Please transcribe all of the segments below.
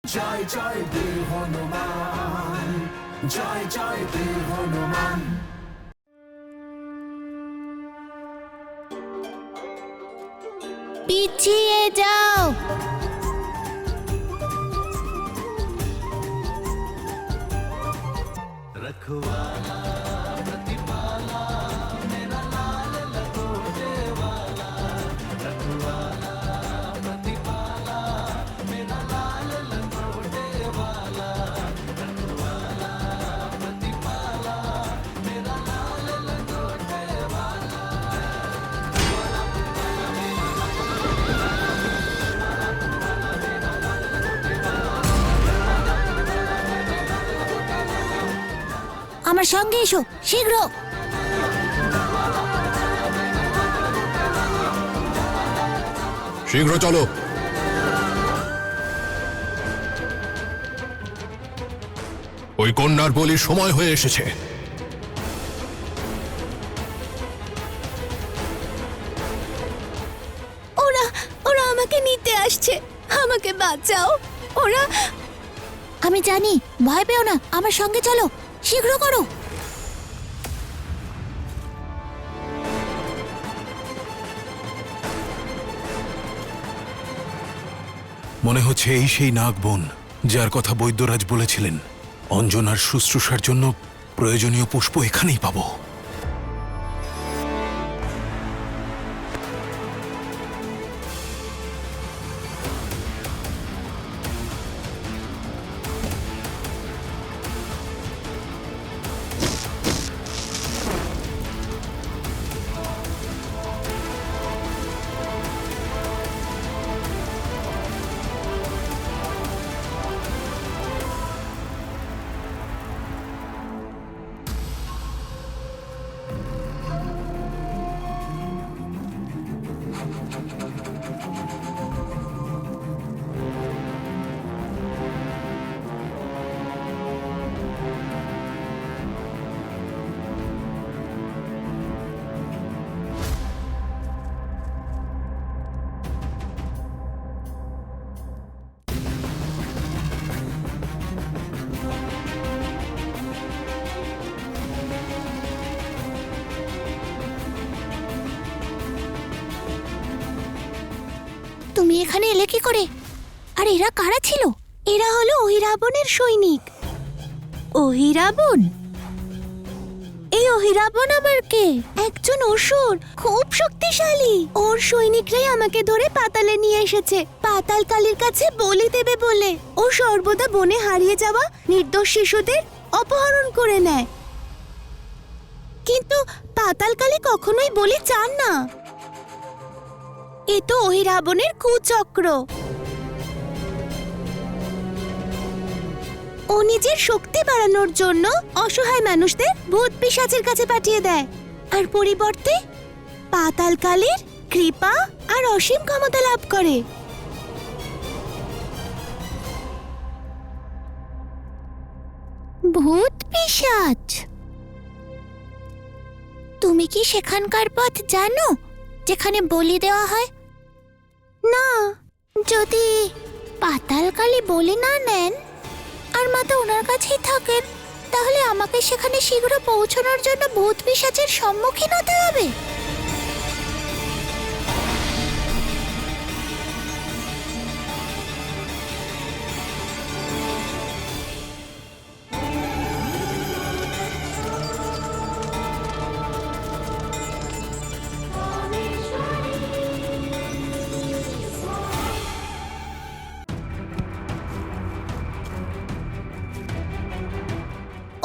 জয় জয় বীর হনুমান, জয় জয় বীর হনুমান। পিছিয়ে যাও। रखवाला प्रतिपाला मेरा लाल लखोटे वाला, रखवाला प्रतिपाला मेरा लाल लखोटे वाला, रखवाला प्रतिपाला मेरा लाल लखोटे वाला। আমার সঙ্গে এসো শীঘ্র। শীঘ্র চলো। ওই কন্যার বলির সময় হয়ে এসেছে। ওরা ওরা আমাকে নিতে আসছে, আমাকে বাঁচাও। ওরা, আমি জানি, ভয় পেও না, আমার সঙ্গে চলো, শীঘ্র করো। মনে হচ্ছে এই সেই নাগবন যার কথা বৈদ্যরাজ বলেছিলেন। অঞ্জনার শুশ্রূষার জন্য প্রয়োজনীয় পুষ্প এখানেই পাবো। তুমি এখানে এলে কি করে? আর এরা কারা ছিল? এরা হলো অহিরাবণের সৈনিক। অহিরাবণ? এই অহিরাবণ আবার কে? একজন অসুর, খুব শক্তিশালী। ওর সৈনিকরাই আমাকে ধরে পাতালে নিয়ে এসেছে পাতাল কালীর কাছে বলি দেবে বলে। ও সর্বদা বনে হারিয়ে যাওয়া নির্দোষ শিশুদের অপহরণ করে নেয়, কিন্তু পাতাল কালী কখনোই বলি চান না। এ তো অহিরাবণের কুচক্র। ও নিজের শক্তি বাড়ানোর জন্য অসহায় মানুষদের ভূত পিশাচের কাছে পাঠিয়ে দেয়, আর পরিবর্তে পাতাল কালীর কৃপা আর অসীম ক্ষমতা লাভ করে। ভূত পিশাচ? তুমি কি সেখানকার পথ জানো যেখানে বলি দেওয়া হয়? না, যদি পাতাল কালী বলি না নেন আর মাতা ওনার কাছেই থাকেন, তাহলে আমাকে সেখানে শীঘ্র পৌঁছানোর জন্য ভূত পিশাচের সম্মুখীন হতে হবে।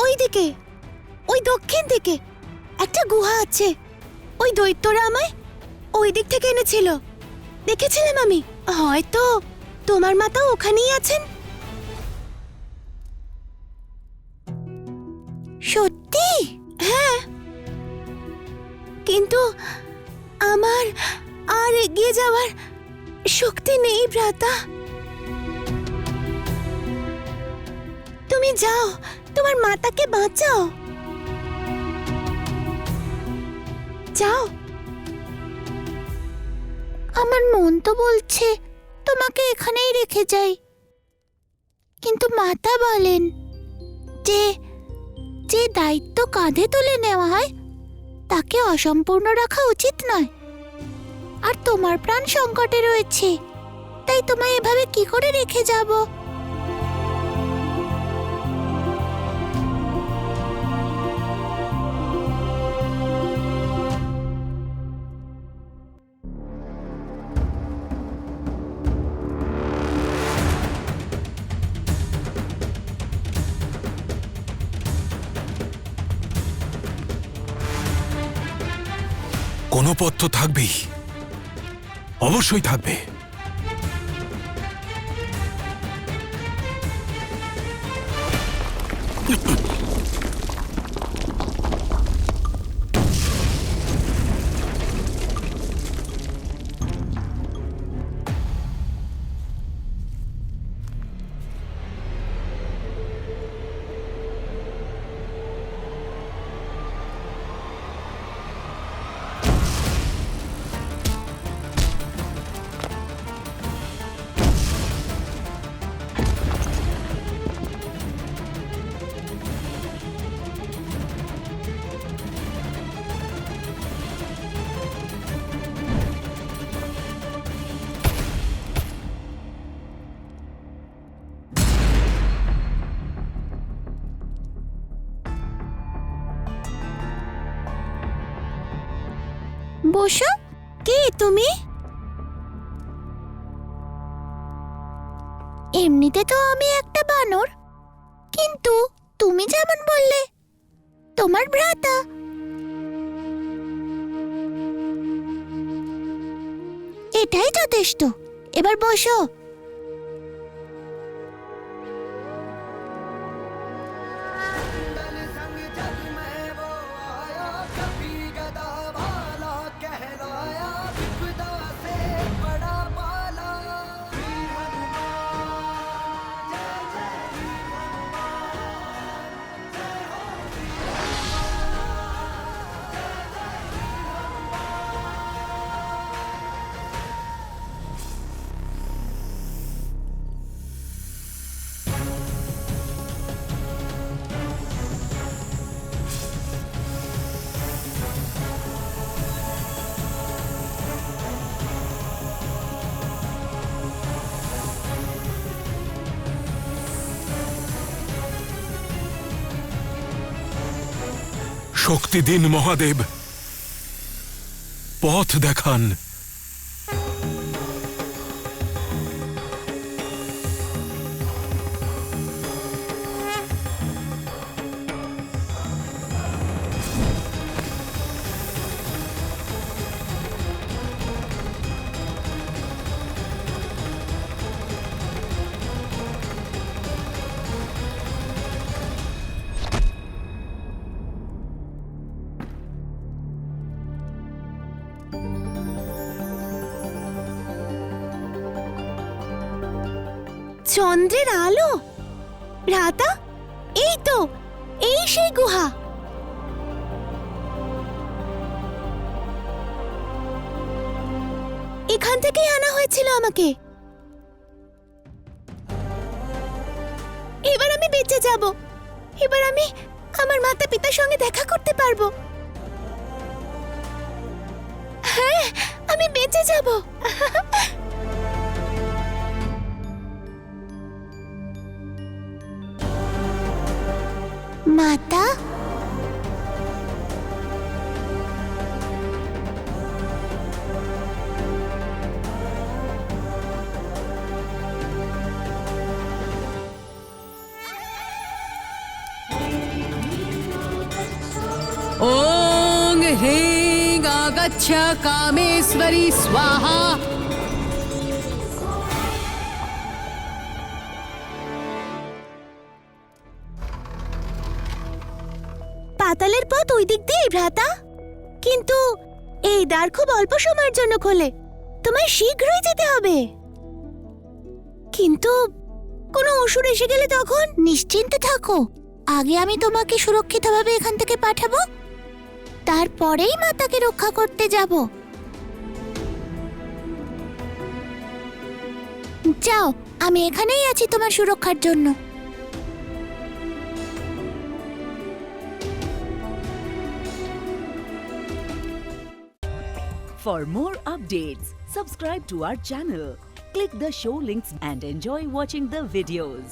ওইদিকে, ওই দক্ষিণ দিকে একটা গুহা আছে। ওই দৈত্যরা আমায় ওই দিক থেকে এনেছিল, দেখেছিলাম আমি। হয়তো তোমার মাতা ওখানেই আছেন। সত্যি? হ্যাঁ, কিন্তু আমার আর এগিয়ে যাওয়ার শক্তি নেই ভ্রাতা। তুমি যাও, তোমার মাতাকে বাঁচাও। যাও। আমার মন তো বলছে তোমাকে এখানেই রেখে যাই, কিন্তু মাতা বলেন যে যে দায়িত্ব কাঁধে তুলে নেওয়া হয় তাকে অসম্পূর্ণ রাখা উচিত নয়। আর তোমার প্রাণ সংকটে রয়েছে, তাই তোমায় এভাবে কি করে রেখে যাব? কোনো পথ তো থাকবেই, অবশ্যই থাকবে। বসো। কে তুমি? এমনিতে তো আমি একটা বানর, কিন্তু তুমি যেমন বললে তোমার ভ্রাতা। এটাই যথেষ্ট, এবার বসো। শক্তি দিন মহাদেব, পথ দেখান। চন্দ্রের আলো? ভ্রাতা, এই তো, এই সেই গুহা। এখান থেকেই আনা হয়েছিল আমাকে। এবার আমি বেঁচে যাব, এবার আমি আমার মাতা পিতার সঙ্গে দেখা করতে পারবো। হ্যাঁ, আমি বেঁচে যাব। মাতা, ओम ह्रीं आगच्छ कामेश्वरी स्वाहा। পাতালের পথ ওই দিক দিয়ে, ভ্রাতা। কিন্তু এই দ্বার খুব অল্প সময়ের জন্য খোলে, তোমায় শীঘ্রই যেতে হবে। কিন্তু কোনো অসুর এসে গেলে তখন? নিশ্চিন্তে থাকো, আগে আমি তোমাকে সুরক্ষিতভাবে এখান থেকে পাঠাবো, তারপরেই মাতাকে রক্ষা করতে যাব। যাও, আমি এখানেই আছি তোমার সুরক্ষার জন্য। For more updates, subscribe to our channel, click the show links and enjoy watching the videos.